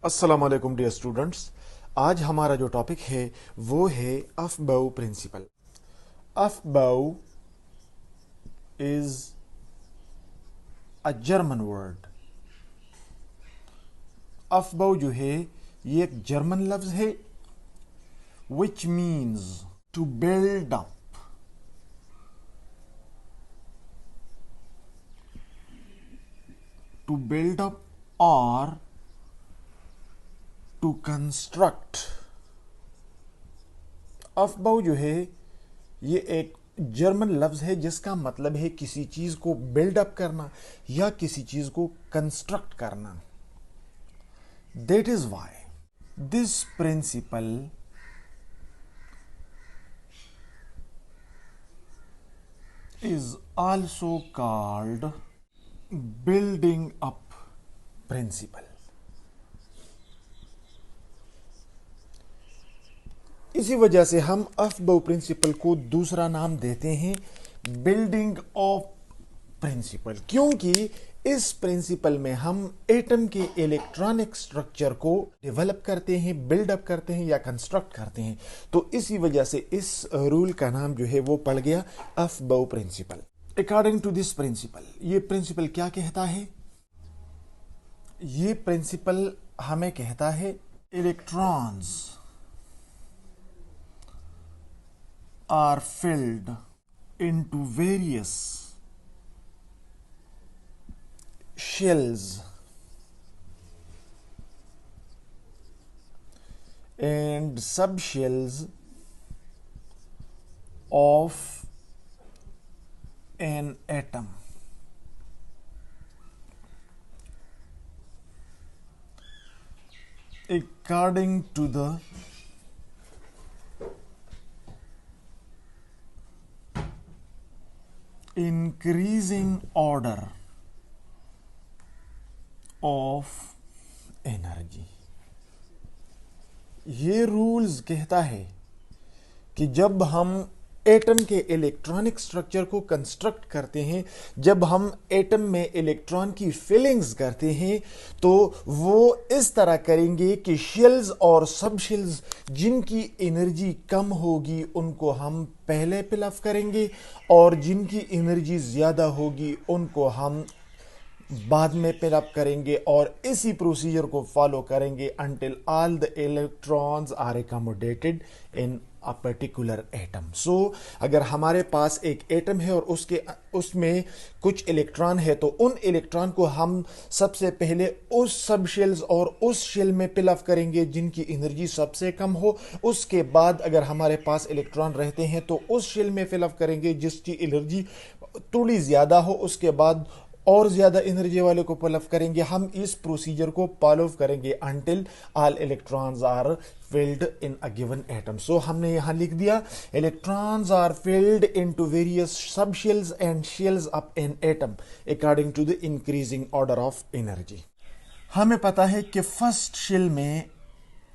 अस्सलाम वालेकुम dear students. आज हमारा जो टॉपिक है वो है Aufbau principle. Aufbau is a German word. Aufbau जो है ये एक जर्मन लफ्ज है which means to build up, to build up और टू कंस्ट्रक्ट। अफबाउ जो है ये एक जर्मन लफ्ज है जिसका मतलब है किसी चीज को बिल्डअप करना या किसी चीज को कंस्ट्रक्ट करना। That is why this principle is also called building up principle. इसी वजह से हम अफबाउ प्रिंसिपल को दूसरा नाम देते हैं बिल्डिंग ऑफ प्रिंसिपल, क्योंकि इस प्रिंसिपल में हम एटम के इलेक्ट्रॉनिक स्ट्रक्चर को डेवलप करते हैं, बिल्डअप करते हैं या कंस्ट्रक्ट करते हैं। तो इसी वजह से इस रूल का नाम जो है वो पड़ गया Aufbau principle. According to this principle, ये प्रिंसिपल क्या कहता है? ये प्रिंसिपल हमें कहता है electrons are filled into various shells and subshells of an atom. According to the increasing order of energy. ये रूल्स कहता है कि जब हम एटम के इलेक्ट्रॉनिक स्ट्रक्चर को कंस्ट्रक्ट करते हैं, जब हम एटम में इलेक्ट्रॉन की फिलिंग्स करते हैं, तो वो इस तरह करेंगे कि शेल्स और सब शेल्स जिनकी एनर्जी कम होगी उनको हम पहले फिलअप करेंगे और जिनकी एनर्जी ज्यादा होगी उनको हम बाद में फिलअप करेंगे और इसी प्रोसीजर को फॉलो करेंगे until all the electrons are accommodated in a particular atom. So अगर हमारे पास एक एटम है और उसमें कुछ इलेक्ट्रॉन है, तो उन इलेक्ट्रॉन को हम सबसे पहले उस सब शेल्स और उस शेल में फिलअप करेंगे जिनकी एनर्जी सबसे कम हो। उसके बाद अगर हमारे पास इलेक्ट्रॉन रहते हैं तो उस शेल में फिलअप करेंगे जिसकी एनर्जी थोड़ी ज्यादा हो। उसके बाद और ज्यादा एनर्जी वाले को फिलअप करेंगे। हम इस प्रोसीजर को फॉलो करेंगे until all electrons are filled in a given atom. So हमने यहां लिख दिया electrons are filled into various subshells and shells of an atom according to the increasing order of energy. हमें पता है कि फर्स्ट शेल में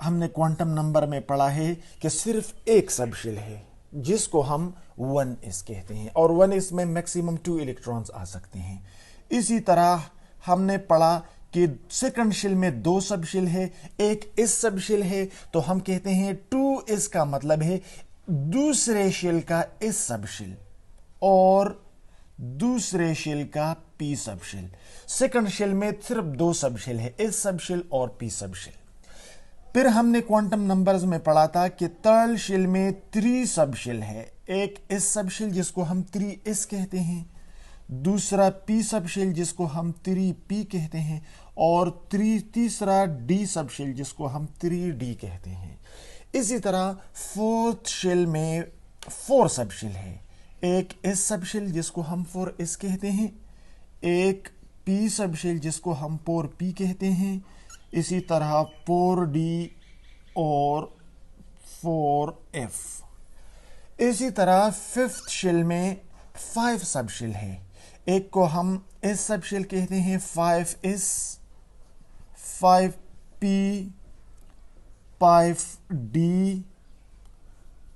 हमने क्वांटम नंबर में पढ़ा है कि सिर्फ एक सब शेल है जिसको हम 1s कहते हैं और 1s में मैक्सिमम 2 इलेक्ट्रॉन्स आ सकते हैं। इसी तरह हमने पढ़ा कि सेकंड शेल में 2 सब शेल है, एक इस सब शेल है, तो हम कहते हैं 2s का मतलब है दूसरे शेल का इस सब शेल और दूसरे शेल का पी सब शेल। सेकंड शेल में सिर्फ 2 सब शेल है, इस सब शेल और पी सब शेल। फिर हमने क्वांटम नंबर्स में पढ़ा था कि थर्ड शेल में 3 सब शेल है, एक इस सब शेल जिसको हम 3s कहते हैं, दूसरा पी सब शेल जिसको हम 3p कहते हैं और तीसरा डी सब शेल जिसको हम 3d कहते हैं। इसी तरह फोर्थ शेल में 4 सब शेल है, एक इस सब शेल जिसको हम 4s कहते हैं, एक पी सब शेल जिसको हम 4p कहते हैं, इसी तरह 4d और 4f। इसी तरह फिफ्थ शेल में 5 सब शेल है, एक को हम इस सब शेल कहते हैं 5s, 5p, 5d,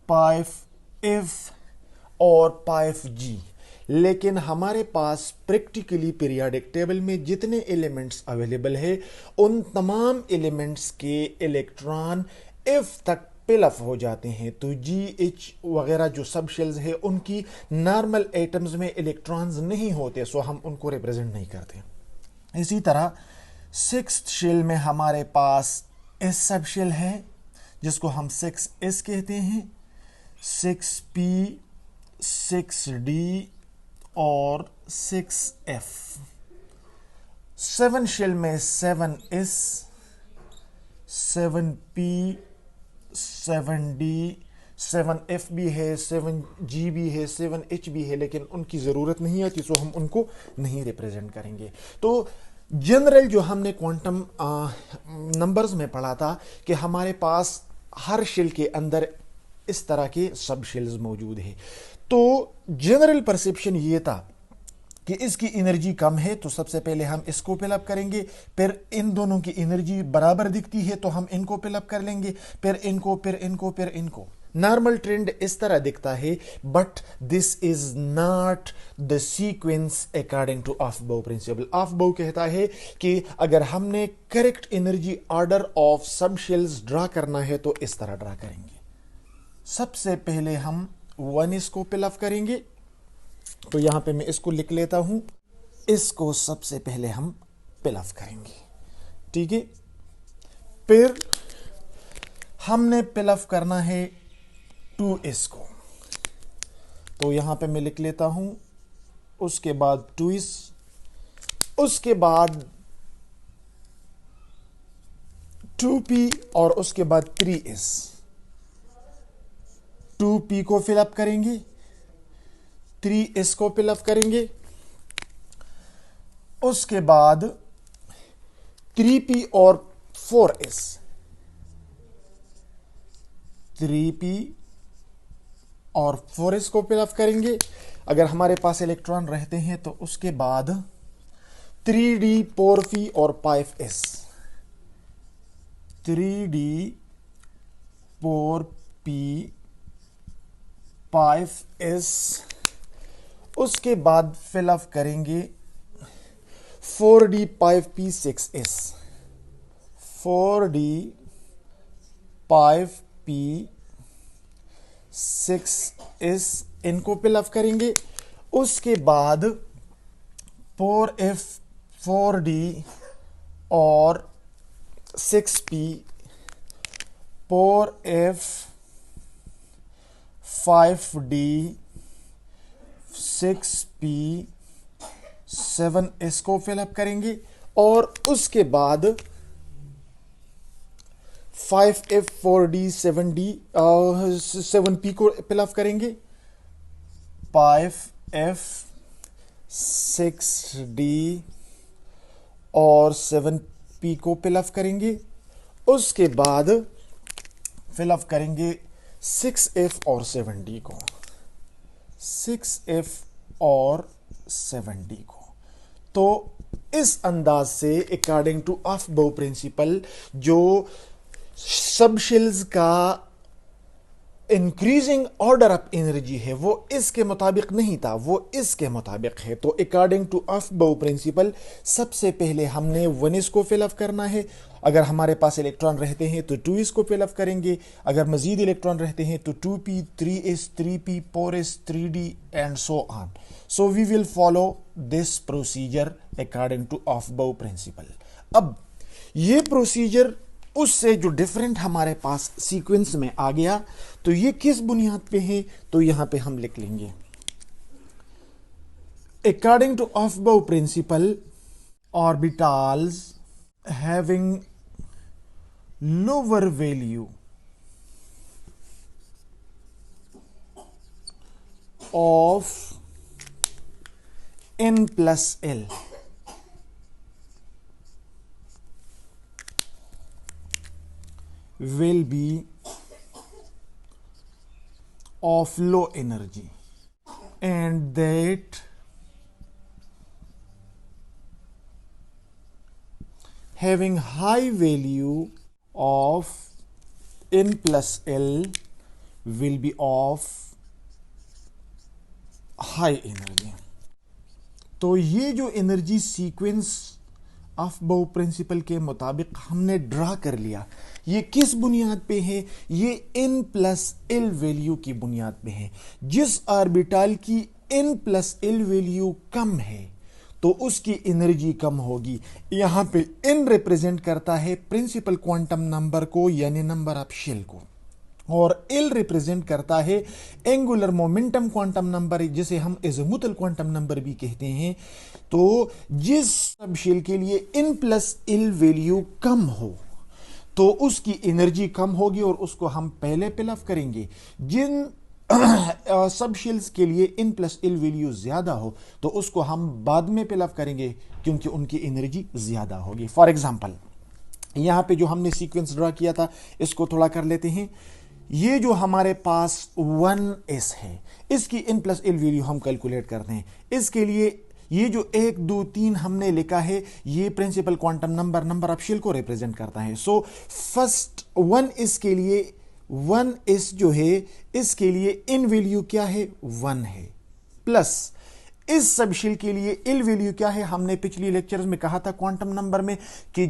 5f और 5g। लेकिन हमारे पास प्रैक्टिकली पीरियोडिक टेबल में जितने एलिमेंट्स अवेलेबल है उन तमाम एलिमेंट्स के इलेक्ट्रॉन F तक पिल हो जाते हैं। तो GH वगैरह जो सब शेल्स है उनकी नॉर्मल एटम्स में इलेक्ट्रॉन्स नहीं होते, सो हम उनको रिप्रेजेंट नहीं करते। इसी तरह सिक्स्थ शेल में हमारे पास S सब शेल है जिसको हम 6S कहते हैं, 6P, 6D और 6F। 7 शेल में 7S, 7P, 7D, 7F भी है, 7G भी है, 7H भी है, लेकिन उनकी ज़रूरत नहीं आती, सो हम उनको नहीं रिप्रेजेंट करेंगे। तो जनरल जो हमने क्वांटम नंबर्स में पढ़ा था कि हमारे पास हर शेल के अंदर इस तरह के सब शेल्स मौजूद है। तो जनरल परसेप्शन ये था कि इसकी एनर्जी कम है, तो सबसे पहले हम इसको पिलअप करेंगे, फिर इन दोनों की एनर्जी बराबर दिखती है तो हम इनको पिलअप कर लेंगे, फिर इनको, फिर इनको, फिर इनको। नॉर्मल ट्रेंड इस तरह दिखता है, but this is not the sequence according to Aufbau principle. Aufbau कहता है कि अगर हमने correct energy order of subshells draw करना है तो इस तरह ड्रा करेंगे। सबसे पहले हम 1s को पिलअप करेंगे, तो यहां पे मैं इसको लिख लेता हूं, इसको सबसे पहले हम पिलअप करेंगे, ठीक है। फिर हमने पिलअप करना है 2s को, तो यहां पे मैं लिख लेता हूं, उसके बाद 2s, उसके बाद 2p और उसके बाद 3s। 2p को फिलअप करेंगे, 3s को फिलअप करेंगे, उसके बाद 3p और 4s, 3p और 4s को फिलअप करेंगे। अगर हमारे पास इलेक्ट्रॉन रहते हैं तो उसके बाद 3d 4p और 5s, 3d 4p 5s, उसके बाद फिलअप करेंगे 4d 5p 6s, 4d 5p 6s, इनको फिलअप करेंगे। उसके बाद 4f 4d और 6p, 4f 5d 6p 7s को फिलअप करेंगे, और उसके बाद 5f 4d 7d 7p को फिलअप करेंगे, 5f 6d और 7p को फिलअप करेंगे। उसके बाद फिलअप करेंगे 6f और 7d को, 6f और 7d को। तो इस अंदाज से अकॉर्डिंग टू ऑफबाउ प्रिंसिपल जो सब शेल्स का इंक्रीजिंग ऑर्डर ऑफ एनर्जी है वो इसके मुताबिक नहीं था, वो इसके मुताबिक है। तो अकॉर्डिंग टू ऑफबाउ प्रिंसिपल सबसे पहले हमने 1s को फिलअप करना है। अगर हमारे पास इलेक्ट्रॉन रहते हैं तो 2s को फिलअप करेंगे, अगर मजीद इलेक्ट्रॉन रहते हैं तो 2p 3s 3p 4s 3d and so on. So we will follow this procedure according to Aufbau principle. अब ये प्रोसीजर उससे जो डिफरेंट हमारे पास सीक्वेंस में आ गया, तो ये किस बुनियाद पे है, तो यहां पे हम लिख लेंगे according to Aufbau principle orbitals having lower value of n plus l will be of low energy, and that having high value of n plus l will be of high energy. तो ये जो energy sequence of बाउ principal के मुताबिक हमने draw कर लिया, ये किस बुनियाद पे है? ये n प्लस एल वैल्यू की बुनियाद पे है। जिस ऑर्बिटल की n प्लस एल वैल्यू कम है तो उसकी एनर्जी कम होगी। यहां पे n रिप्रेजेंट करता है प्रिंसिपल क्वांटम नंबर को, यानी नंबर ऑफ शेल को, और L रिप्रेजेंट करता है एंगुलर मोमेंटम क्वांटम नंबर, जिसे हम एज़िमुथल क्वांटम नंबर भी कहते हैं। तो जिस सब शेल के लिए n प्लस एल वैल्यू कम हो तो उसकी एनर्जी कम होगी और उसको हम पहले पिलअप करेंगे। जिन सब शेल्स के लिए n प्लस एल वैल्यू ज्यादा हो तो उसको हम बाद में पिलअप करेंगे, क्योंकि उनकी एनर्जी ज्यादा होगी। फॉर एग्जाम्पल, यहां पे जो हमने सीक्वेंस ड्रा किया था इसको थोड़ा कर लेते हैं। ये जो हमारे पास 1s है, इसकी n प्लस एल वैल्यू हम कैलकुलेट करते हैं। इसके लिए ये जो 1 2 3 हमने लिखा है, ये principle quantum number, number of shell को रिप्रेजेंट करता है। सो फर्स्ट 1s के लिए 1s जो है, इसके लिए n वैल्यू क्या है? 1 है। प्लस इस सब शेल के लिए एल वैल्यू क्या है? हमने पिछली लेक्चर्स में कहा था क्वांटम नंबर में कि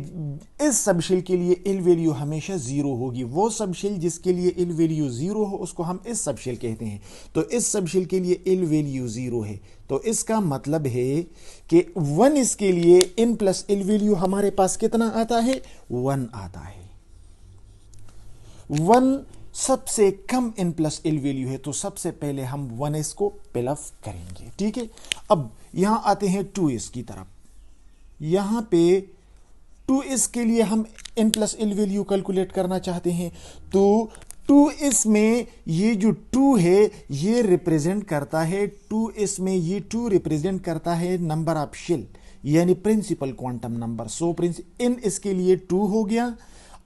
इस सब शेल के लिए एल वैल्यू हमेशा जीरो होगी। वो सब शेल जिसके लिए एल वैल्यू जीरो हो उसको हम इस सब शेल कहते हैं। तो इस सब शेल के लिए एल वैल्यू जीरो है, तो इसका मतलब है कि 1 इसके लिए n प्लस एल वैल्यू हमारे पास कितना आता है? 1 आता है। 1 सबसे कम n प्लस एल वैल्यू है, तो सबसे पहले हम 1s को पिलअप करेंगे। ठीक है, अब यहां आते हैं 2s की तरफ। यहां पे 2s के लिए हम n plus L value calculate करना चाहते हैं। तो 2s में ये जो 2 है ये रिप्रेजेंट करता है, 2s में ये 2 रिप्रेजेंट करता है नंबर ऑफ शेल, यानी प्रिंसिपल क्वांटम नंबर। सो n इसके लिए 2 हो गया,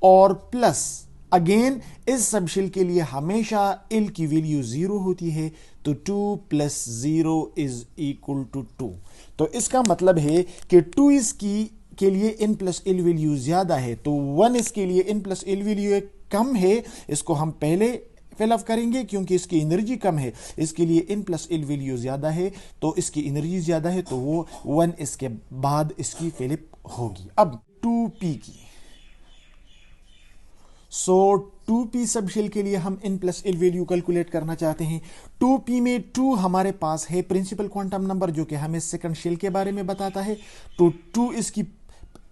और प्लस अगेन इस सब शेल के लिए हमेशा एल की वैल्यू 0 होती है, तो 2 प्लस 0 इज इक्वल टू 2। तो इसका मतलब है कि 2 इसकी के लिए n प्लस एल वैल्यू ज्यादा है, तो 1 इसके लिए n प्लस एल वैल्यू कम है। इसको हम पहले फिलअप करेंगे क्योंकि इसकी एनर्जी कम है। इसके लिए n प्लस एल वैल्यू ज्यादा है, तो इसकी एनर्जी ज्यादा है, तो वो 1 इसके बाद इसकी फिलअप होगी। अब 2p की, सो 2p सब शेल के लिए हम n plus L value calculate करना चाहते हैं। 2p में 2 हमारे पास है प्रिंसिपल क्वांटम नंबर, जो कि हमें सेकंड शेल के बारे में बताता है। तो 2 इसकी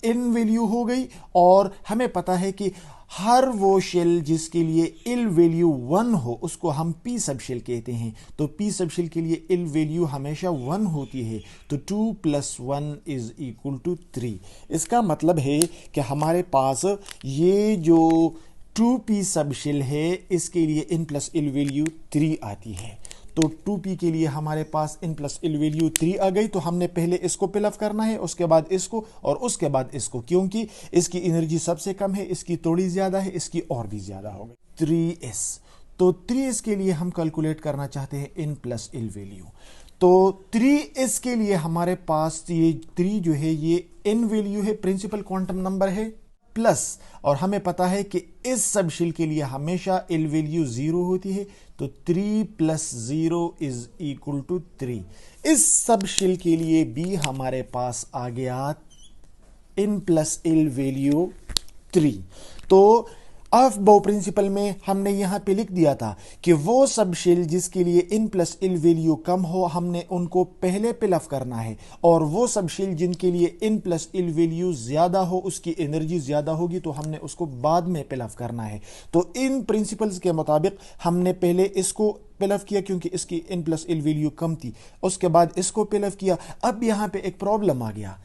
n वैल्यू हो गई, और हमें पता है कि हर वो शेल जिसके लिए एल वैल्यू 1 हो उसको हम p सब शेल कहते हैं। तो p सब शेल के लिए एल वैल्यू हमेशा 1 होती है, तो 2 प्लस 1 इज इक्वल टू 3। इसका मतलब है कि हमारे पास ये जो 2p सब शेल है इसके लिए n प्लस एल वैल्यू 3 आती है। तो 2p के लिए हमारे पास n प्लस एल वैल्यू 3 आ गई, तो हमने पहले इसको पिलअप करना है, उसके बाद इसको, और उसके बाद इसको, क्योंकि इसकी एनर्जी सबसे कम है, इसकी थोड़ी ज्यादा है, इसकी और भी ज्यादा हो गई 3s। तो 3s के लिए हम कैलकुलेट करना चाहते हैं n प्लस एल वैल्यू। तो 3s के लिए हमारे पास ये 3 जो है ये n वैल्यू है, प्रिंसिपल क्वांटम नंबर है, प्लस, और हमें पता है कि इस सब शेल के लिए हमेशा एल वैल्यू 0 होती है, तो 3 प्लस 0 इज इक्वल टू 3। इस सब शेल के लिए भी हमारे पास आ गया n प्लस एल वैल्यू 3। तो ऑफ बाउ प्रिंसिपल में हमने यहां पे लिख दिया था कि वो सब शेल जिसके लिए n प्लस एल वैल्यू कम हो हमने उनको पहले पिलअप करना है, और वो सब शेल जिनके लिए n प्लस एल वैल्यू ज्यादा हो, उसकी एनर्जी ज्यादा होगी, तो हमने उसको बाद में पिलअप करना है। तो इन प्रिंसिपल्स के मुताबिक हमने पहले इसको पिलअप किया क्योंकि इसकी n प्लस एल वैल्यू कम थी, उसके बाद इसको पिलअप किया। अब यहां पे एक प्रॉब्लम आ गया,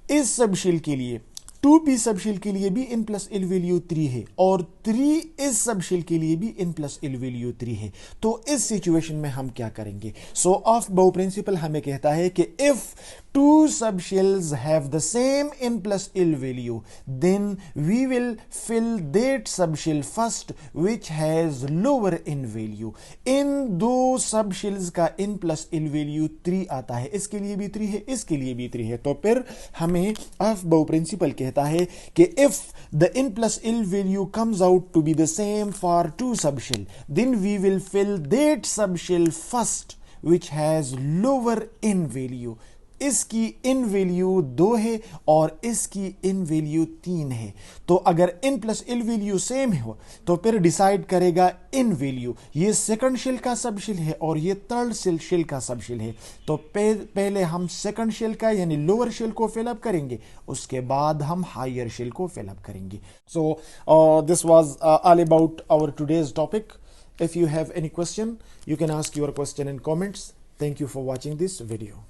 इस सब शेल के लिए 2p सब शेल के लिए भी n प्लस एल वैल्यू 3 है, और 3 इस सब शेल के लिए भी n प्लस एल वैल्यू 3 है। तो इस सिचुएशन में हम क्या करेंगे? सो ऑफ बाउ प्रिंसिपल हमें कहता है कि if 2 subshells have the same n plus L value, then we will fill that सब shell first which has lower n value. इन दो सब शेल्स का n प्लस एल वैल्यू 3 आता है, इसके लिए भी 3 है, इसके लिए भी 3 है। तो फिर हमें ऑफ बाउ प्रिंसिपल कहता है कि if the n plus L value comes out to be the same for 2 sub shell, then we will fill that सब shell first which has lower n value. इसकी इन वैल्यू 2 है और इसकी n value 3 है। तो अगर in plus in value same हो तो फिर डिसाइड करेगा इन वैल्यू। ये सेकंड शेल का सब शेल है और ये थर्ड शेल का सब शेल है। तो पहले हम सेकंड शेल का यानी लोअर शेल को फिलअप करेंगे, उसके बाद हम हायर शेल को फिलअप करेंगे। So this was all about our today's topic. If you have any question, you can ask your question in comments. Thank you for watching this video.